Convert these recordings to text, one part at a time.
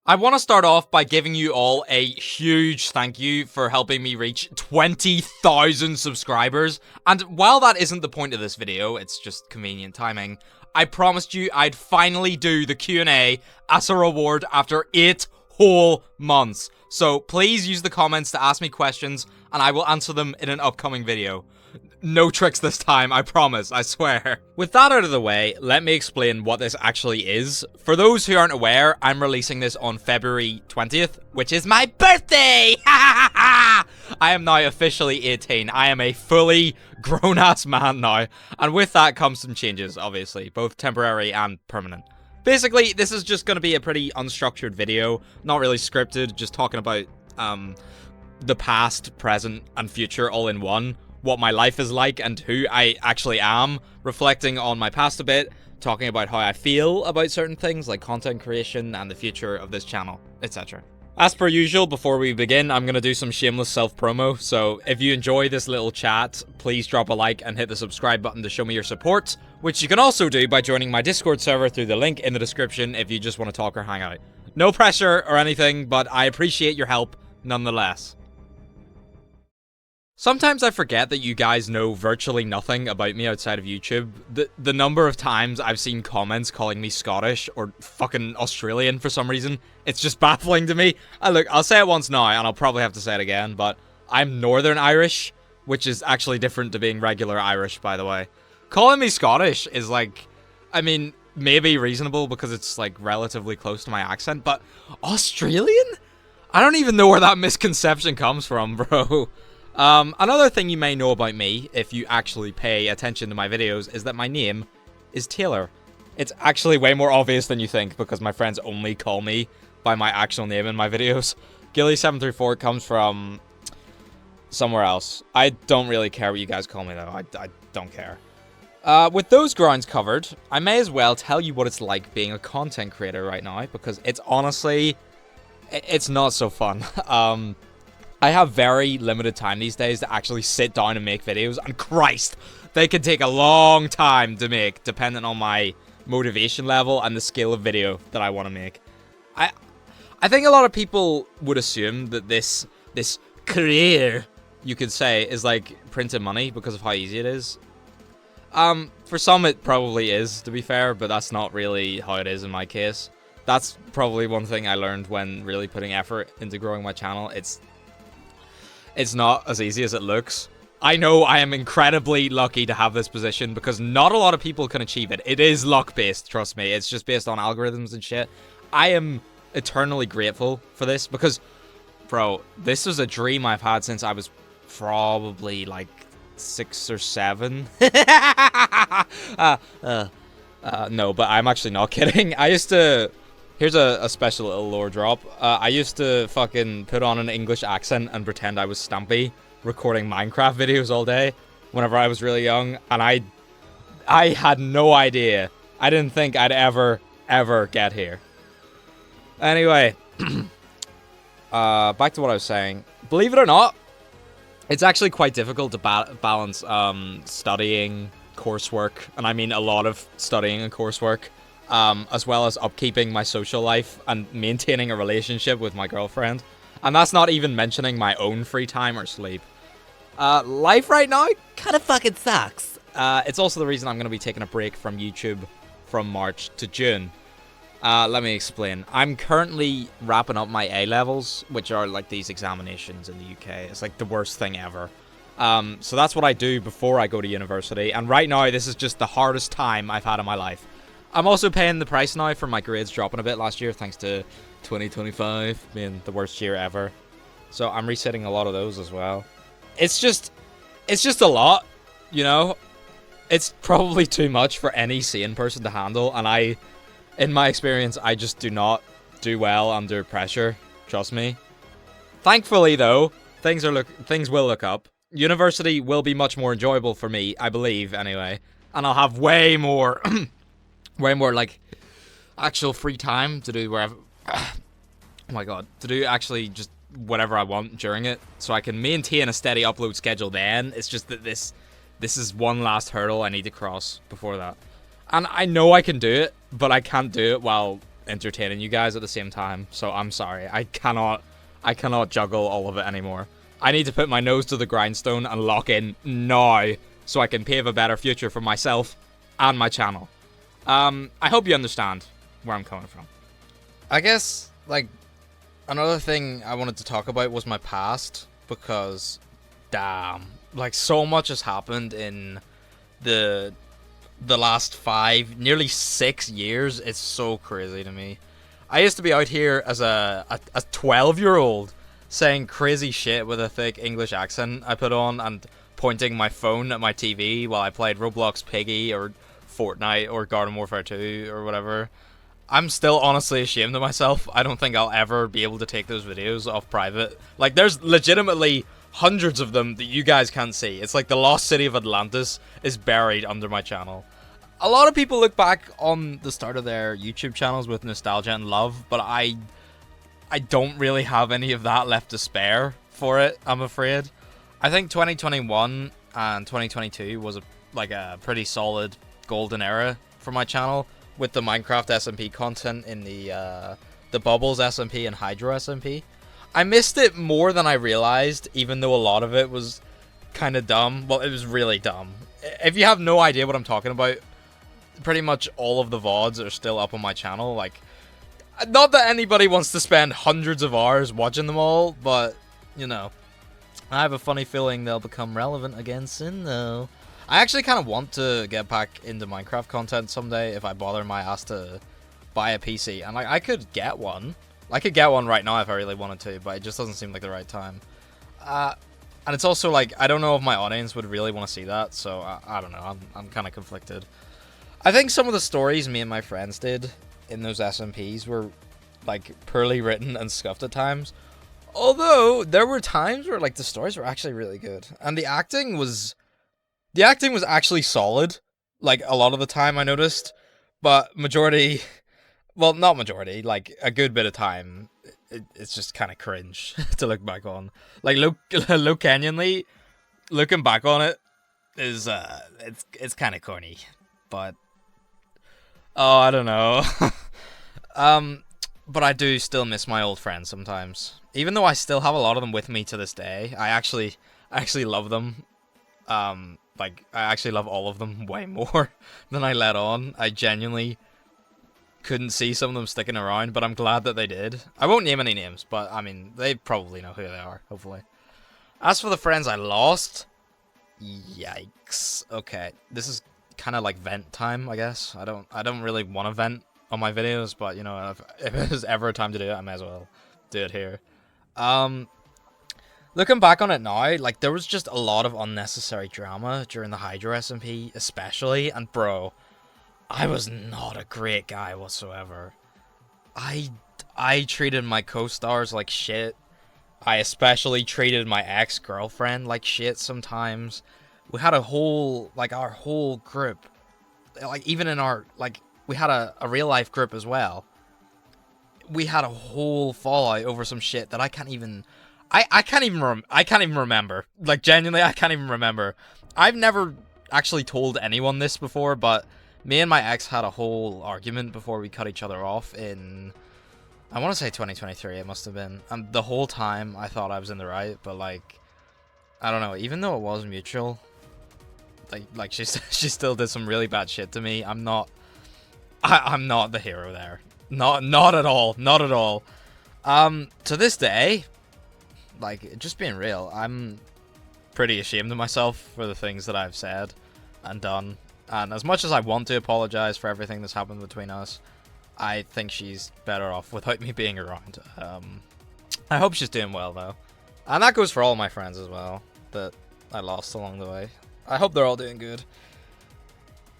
I want to start off by giving you all a huge thank you for helping me reach 20,000 subscribers. And while that isn't the point of this video, it's just convenient timing, I promised you I'd finally do the Q&A as a reward after 8 whole months. So please use the comments to ask me questions and I will answer them in an upcoming video. No tricks this time, I promise, I swear. With that out of the way, let me explain what this actually is. For those who aren't aware, I'm releasing this on February 20th, which is my birthday! I am now officially 18. I am a fully grown-ass man now. And with that comes some changes, obviously, both temporary and permanent. Basically, this is just going to be a pretty unstructured video, not really scripted, just talking about the past, present, and future all in one. What my life is like and who I actually am, reflecting on my past a bit, talking about how I feel about certain things like content creation and the future of this channel, etc. As per usual, before we begin, I'm going to do some shameless self-promo, so if you enjoy this little chat, please drop a like and hit the subscribe button to show me your support, which you can also do by joining my Discord server through the link in the description if you just want to talk or hang out. No pressure or anything, but I appreciate your help nonetheless. Sometimes I forget that you guys know virtually nothing about me outside of YouTube. The number of times I've seen comments calling me Scottish or fucking Australian for some reason, it's just baffling to me. Look, I'll say it once now and I'll probably have to say it again, but I'm Northern Irish, which is actually different to being regular Irish, by the way. Calling me Scottish is like, I mean, maybe reasonable because it's like relatively close to my accent, but Australian? I don't even know where that misconception comes from, bro. Another thing you may know about me, if you actually pay attention to my videos, is that my name is Taylor. It's actually way more obvious than you think, because my friends only call me by my actual name in my videos. Gilly734 comes from somewhere else. I don't really care what you guys call me, though. I don't care. With those grounds covered, I may as well tell you what it's like being a content creator right now, because it's honestly, it's not so fun. I have very limited time these days to actually sit down and make videos, and Christ, they can take a long time to make, depending on my motivation level and the scale of video that I want to make. I think a lot of people would assume that this career, you could say, is like printing money because of how easy it is. For some it probably is, to be fair, but that's not really how it is in my case. That's probably one thing I learned when really putting effort into growing my channel. It's not as easy as it looks. I know I am incredibly lucky to have this position because not a lot of people can achieve it. It is luck-based, trust me. It's just based on algorithms and shit. I am eternally grateful for this because, bro, this was a dream I've had since I was probably like 6 or 7. No, but I'm actually not kidding. I used to... Here's a special little lore drop. I used to fucking put on an English accent and pretend I was Stampy, recording Minecraft videos all day whenever I was really young, and I had no idea. I didn't think I'd ever get here. Anyway, back to what I was saying. Believe it or not, it's actually quite difficult to balance studying, coursework, and I mean a lot of studying and coursework, as well as upkeeping my social life and maintaining a relationship with my girlfriend. And that's not even mentioning my own free time or sleep. Life right now kind of fucking sucks. It's also the reason I'm going to be taking a break from YouTube from March to June. Let me explain. I'm currently wrapping up my A-levels, which are like these examinations in the UK. It's like the worst thing ever. So that's what I do before I go to university. And right now, this is just the hardest time I've had in my life. I'm also paying the price now for my grades dropping a bit last year, thanks to 2025 being the worst year ever. So I'm resetting a lot of those as well. It's just a lot, you know? It's probably too much for any sane person to handle, and in my experience, I just do not do well under pressure, trust me. Thankfully though, things will look up. University will be much more enjoyable for me, I believe, anyway. And I'll have way more... way more, like, actual free time to do wherever... oh my god. To do actually just whatever I want during it. So I can maintain a steady upload schedule then. It's just that this is one last hurdle I need to cross before that. And I know I can do it, but I can't do it while entertaining you guys at the same time. So I'm sorry. I cannot juggle all of it anymore. I need to put my nose to the grindstone and lock in now so I can pave a better future for myself and my channel. I hope you understand where I'm coming from. I guess, like, another thing I wanted to talk about was my past, because, damn, like, so much has happened in the last 5, nearly 6 years. It's so crazy to me. I used to be out here as a 12-year-old saying crazy shit with a thick English accent I put on and pointing my phone at my TV while I played Roblox Piggy or Fortnite or Garden Warfare 2 or whatever. I'm still honestly ashamed of myself. I don't think I'll ever be able to take those videos off private. Like, there's legitimately hundreds of them that you guys can't see. It's like the lost city of Atlantis is buried under my channel. A lot of people look back on the start of their YouTube channels with nostalgia and love, but I don't really have any of that left to spare for it, I'm afraid. I think 2021 and 2022 was a pretty solid golden era for my channel, with the Minecraft SMP content in the Bubbles SMP and Hydro SMP. I missed it more than I realized, even though a lot of it was kind of dumb. Well, it was really dumb. If you have no idea what I'm talking about, pretty much all of the VODs are still up on my channel. Like, not that anybody wants to spend hundreds of hours watching them all, but, you know, I have a funny feeling they'll become relevant again soon, though. I actually kind of want to get back into Minecraft content someday if I bother my ass to buy a PC. And like, I could get one. I could get one right now if I really wanted to, but it just doesn't seem like the right time. And it's also like, I don't know if my audience would really want to see that, so I don't know. I'm kind of conflicted. I think some of the stories me and my friends did in those SMPs were like poorly written and scuffed at times. Although there were times where like the stories were actually really good, and the acting was actually solid, like, a lot of the time I noticed, but majority, well, not majority, like, a good bit of time, it's just kind of cringe to look back on. Like, Low Canyonly, looking back on it, is, it's kind of corny, but, oh, I don't know. But I do still miss my old friends sometimes. Even though I still have a lot of them with me to this day, I actually love them. Like, I actually love all of them way more than I let on. I genuinely couldn't see some of them sticking around, but I'm glad that they did. I won't name any names, but, I mean, they probably know who they are, hopefully. As for the friends I lost, yikes. Okay, this is kind of like vent time, I guess. I don't really want to vent on my videos, but, you know, if there's ever a time to do it, I may as well do it here. Looking back on it now, like, there was just a lot of unnecessary drama during the Hydro SMP, especially, and bro, I was not a great guy whatsoever. I treated my co-stars like shit. I especially treated my ex-girlfriend like shit sometimes. We had a whole, like, our whole group, like, even in our, like, we had a real-life group as well. We had a whole fallout over some shit that I can't even remember. Like, genuinely, I can't even remember. I've never actually told anyone this before, but me and my ex had a whole argument before we cut each other off in, I want to say 2023, it must have been. And the whole time, I thought I was in the right, but, like, I don't know, even though it was mutual, like she still did some really bad shit to me. I'm not the hero there. Not at all. Not at all. To this day, like, just being real, I'm pretty ashamed of myself for the things that I've said and done. And as much as I want to apologize for everything that's happened between us, I think she's better off without me being around. I hope she's doing well, though. And that goes for all my friends as well that I lost along the way. I hope they're all doing good.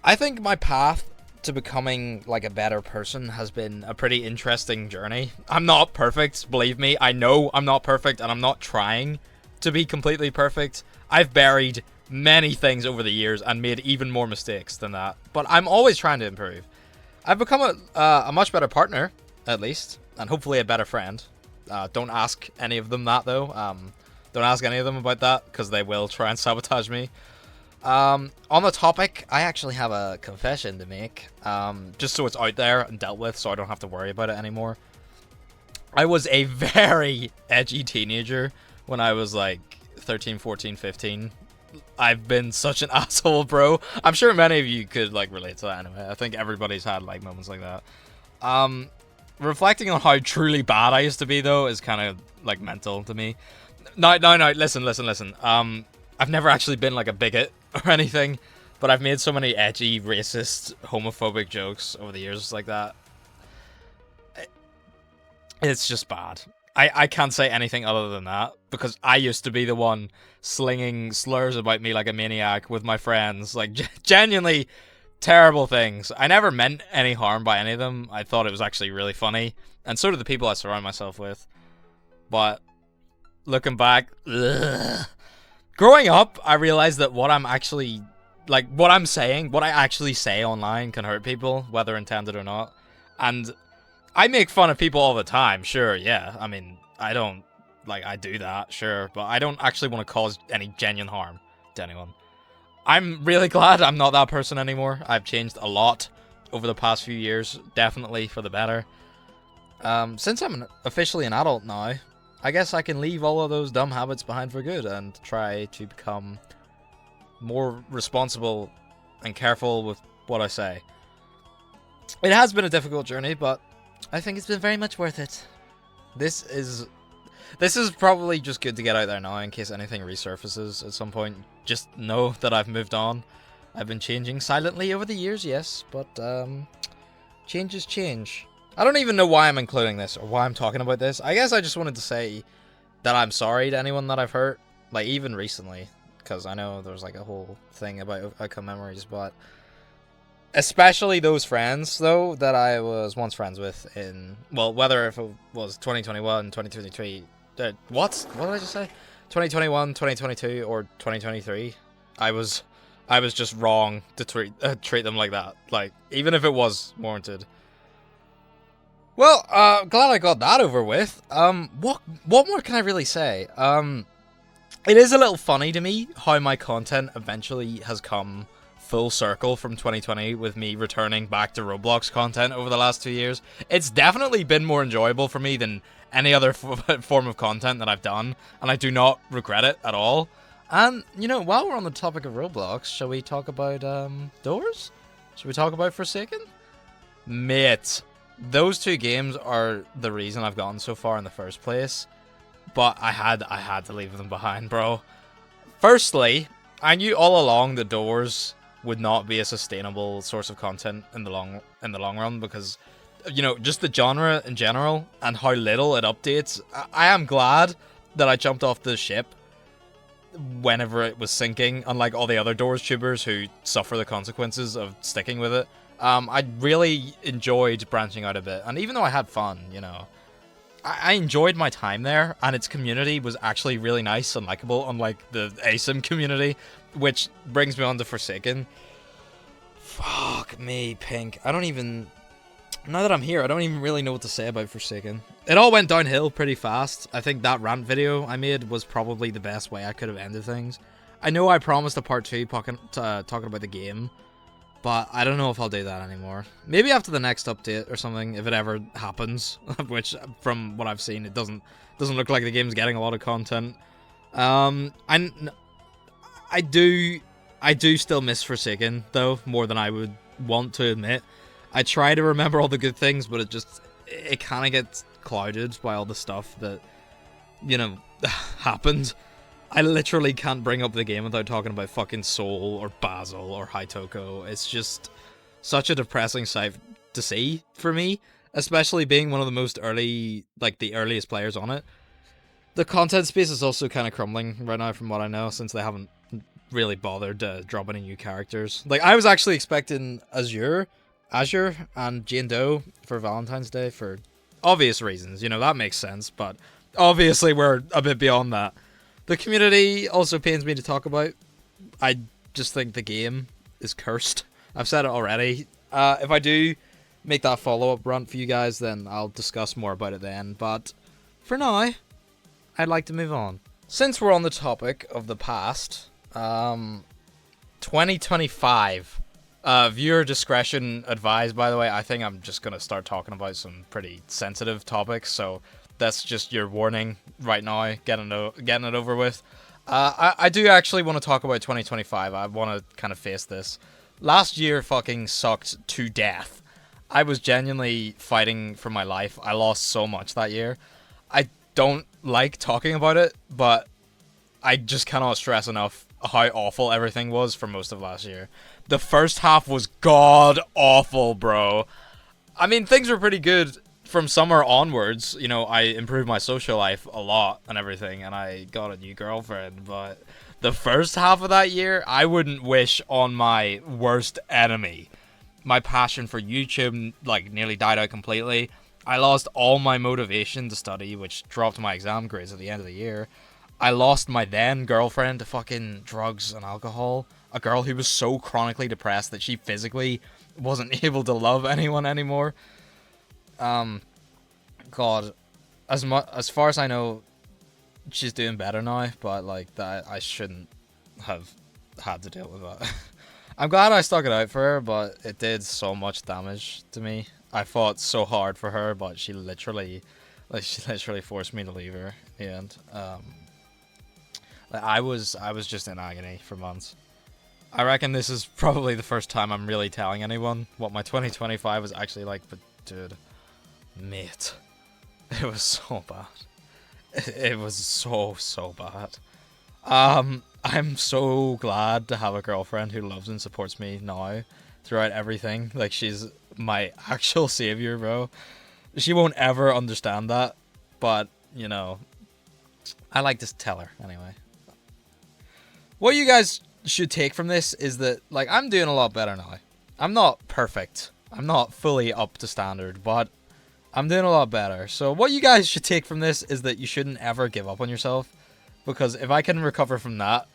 I think my path to becoming, like, a better person has been a pretty interesting journey. I'm not perfect, believe me. I know I'm not perfect, and I'm not trying to be completely perfect. I've buried many things over the years and made even more mistakes than that, but I'm always trying to improve. I've become a much better partner, at least, and hopefully a better friend. Don't ask any of them that, though. Don't ask any of them about that, because they will try and sabotage me. On the topic, I actually have a confession to make, just so it's out there and dealt with, so I don't have to worry about it anymore. I was a very edgy teenager when I was like 13, 14, 15. I've been such an asshole, bro. I'm sure many of you could like relate to that anyway. I think everybody's had like moments like that. Reflecting on how truly bad I used to be though is kind of like mental to me. No, listen. I've never actually been like a bigot or anything, but I've made so many edgy, racist, homophobic jokes over the years like that. It's just bad. I can't say anything other than that, because I used to be the one slinging slurs about me like a maniac with my friends, like genuinely terrible things. I never meant any harm by any of them. I thought it was actually really funny, and so did the people I surround myself with. But looking back, ugh. Growing up, I realized that what I'm actually, like, what I'm saying, what I actually say online can hurt people, whether intended or not. And I make fun of people all the time, sure, yeah. I mean, I don't, like, I do that, sure, but I don't actually want to cause any genuine harm to anyone. I'm really glad I'm not that person anymore. I've changed a lot over the past few years, definitely for the better. Since I'm officially an adult now, I guess I can leave all of those dumb habits behind for good and try to become more responsible and careful with what I say. It has been a difficult journey, but I think it's been very much worth it. This is probably just good to get out there now in case anything resurfaces at some point. Just know that I've moved on. I've been changing silently over the years, yes, but change is change. I don't even know why I'm including this or why I'm talking about this. I guess I just wanted to say that I'm sorry to anyone that I've hurt, like even recently, because I know there's like a whole thing about outcome memories, but especially those friends, though, that I was once friends with in, well, whether if it was 2021, 2023, what did I just say? 2021, 2022, or 2023, I was just wrong to treat them like that, like, even if it was warranted. Well, glad I got that over with. What more can I really say? It is a little funny to me how my content eventually has come full circle from 2020 with me returning back to Roblox content over the last 2 years. It's definitely been more enjoyable for me than any other form of content that I've done, and I do not regret it at all. And, you know, while we're on the topic of Roblox, shall we talk about, Doors? Shall we talk about Forsaken? Mate, those two games are the reason I've gotten so far in the first place, but I had to leave them behind, bro. Firstly, I knew all along the Doors would not be a sustainable source of content in the long run because, you know, just the genre in general and how little it updates. I am glad that I jumped off the ship whenever it was sinking, unlike all the other Doors tubers who suffer the consequences of sticking with it. I really enjoyed branching out a bit, and even though I had fun, you know, I enjoyed my time there, and its community was actually really nice and likable, unlike the asym community, which brings me on to Forsaken. Fuck me, Pink. I don't even... Now that I'm here, I don't even really know what to say about Forsaken. It all went downhill pretty fast. I think that rant video I made was probably the best way I could have ended things. I know I promised a part 2 talking about the game, but I don't know if I'll do that anymore. Maybe after the next update or something, if it ever happens, which from what I've seen, it doesn't look like the game's getting a lot of content. I do still miss Forsaken, though, more than I would want to admit. I try to remember all the good things, but it kind of gets clouded by all the stuff that, you know, happened. I literally can't bring up the game without talking about fucking Soul or Basil or Haitoko. It's just such a depressing sight to see for me, especially being one of the most early, like the earliest players on it. The content space is also kind of crumbling right now from what I know, since they haven't really bothered dropping any new characters. Like, I was actually expecting Azure and Jane Doe for Valentine's Day for obvious reasons. You know, that makes sense, but obviously we're a bit beyond that. The community also pains me to talk about. I just think the game is cursed. I've said it already. If I do make that follow-up rant for you guys, then I'll discuss more about it then. But for now, I'd like to move on. Since we're on the topic of the past, 2025. Viewer discretion advised, by the way. I think I'm just gonna start talking about some pretty sensitive topics, so that's just your warning right now, getting it over with. I do actually want to talk about 2025. I want to kind of face this. Last year fucking sucked to death. I was genuinely fighting for my life. I lost so much that year. I don't like talking about it, but I just cannot stress enough how awful everything was for most of last year. The first half was god awful, bro. I mean, things were pretty good from summer onwards. You know, I improved my social life a lot and everything, and I got a new girlfriend, but the first half of that year, I wouldn't wish on my worst enemy. My passion for YouTube, like, nearly died out completely. I lost all my motivation to study, which dropped my exam grades at the end of the year. I lost my then girlfriend to fucking drugs and alcohol. A girl who was so chronically depressed that she physically wasn't able to love anyone anymore. God, as far as I know, she's doing better now, but like that, I shouldn't have had to deal with that. I'm glad I stuck it out for her, but it did so much damage to me. I fought so hard for her, but she literally forced me to leave her in the end. Like I was just in agony for months. I reckon this is probably the first time I'm really telling anyone what my 2025 was actually like, but dude, mate, it was so bad. It was so bad. I'm so glad to have a girlfriend who loves and supports me now throughout everything. Like, she's my actual savior, bro. She won't ever understand that, but, you know, I like to tell her anyway. What you guys should take from this is that, like, I'm doing a lot better now. I'm not perfect. I'm not fully up to standard, but I'm doing a lot better. So what you guys should take from this is that you shouldn't ever give up on yourself, because if I can recover from that,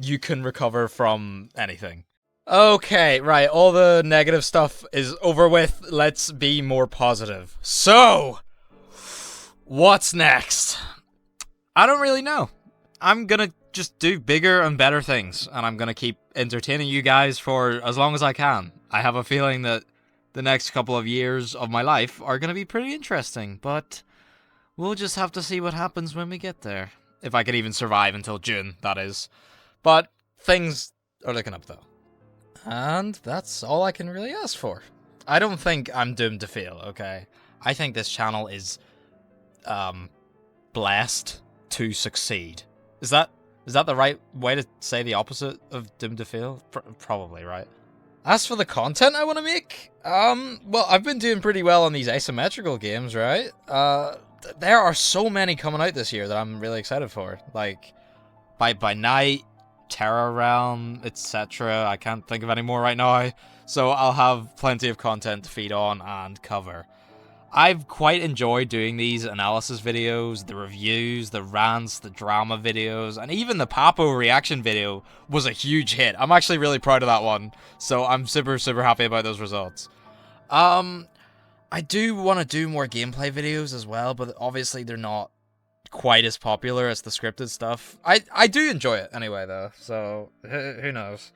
you can recover from anything. Okay, right, all the negative stuff is over with. Let's be more positive. So, what's next? I don't really know. I'm gonna just do bigger and better things, and I'm gonna keep entertaining you guys for as long as I can. I have a feeling that the next couple of years of my life are gonna be pretty interesting, but we'll just have to see what happens when we get there. If I can even survive until June, that is. But things are looking up, though. And that's all I can really ask for. I don't think I'm doomed to fail, okay? I think this channel is, blessed to succeed. Is that the right way to say the opposite of doomed to fail? Probably, right? As for the content I want to make, well, I've been doing pretty well on these asymmetrical games, right? There are so many coming out this year that I'm really excited for. Like, by Night, Terra Realm, etc. I can't think of any more right now, so I'll have plenty of content to feed on and cover. I've quite enjoyed doing these analysis videos, the reviews, the rants, the drama videos, and even the Papo reaction video was a huge hit. I'm actually really proud of that one, so I'm super happy about those results. I do want to do more gameplay videos as well, but obviously they're not quite as popular as the scripted stuff. I do enjoy it anyway, though, so who knows.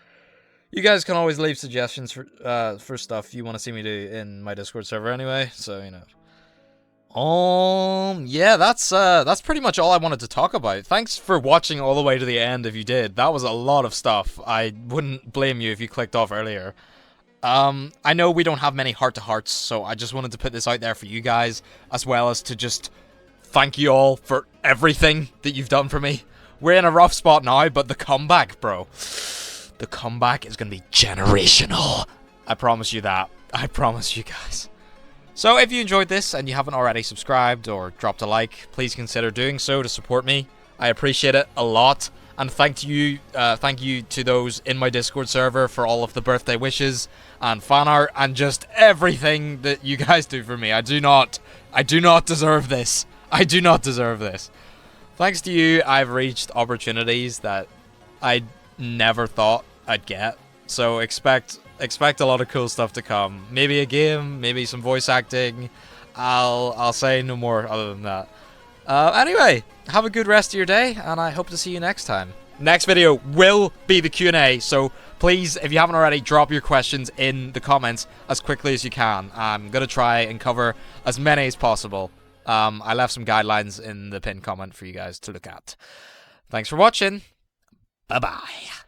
You guys can always leave suggestions for stuff you want to see me do in my Discord server anyway, so, you know. Yeah, that's pretty much all I wanted to talk about. Thanks for watching all the way to the end if you did. That was a lot of stuff. I wouldn't blame you if you clicked off earlier. I know we don't have many heart-to-hearts, so I just wanted to put this out there for you guys, as well as to just thank you all for everything that you've done for me. We're in a rough spot now, but the comeback, bro. The comeback is going to be generational. I promise you that. I promise you guys. So if you enjoyed this and you haven't already subscribed or dropped a like, please consider doing so to support me. I appreciate it a lot. And thank you to those in my Discord server for all of the birthday wishes and fan art and just everything that you guys do for me. I do not deserve this. I do not deserve this. Thanks to you, I've reached opportunities that I never thought I'd get. So expect a lot of cool stuff to come. Maybe a game, maybe some voice acting. I'll say no more other than that. Anyway, have a good rest of your day, and I hope to see you next time. Next video will be the Q&A, so please, if you haven't already, drop your questions in the comments as quickly as you can. I'm going to try and cover as many as possible. I left some guidelines in the pinned comment for you guys to look at. Thanks for watching. Bye-bye.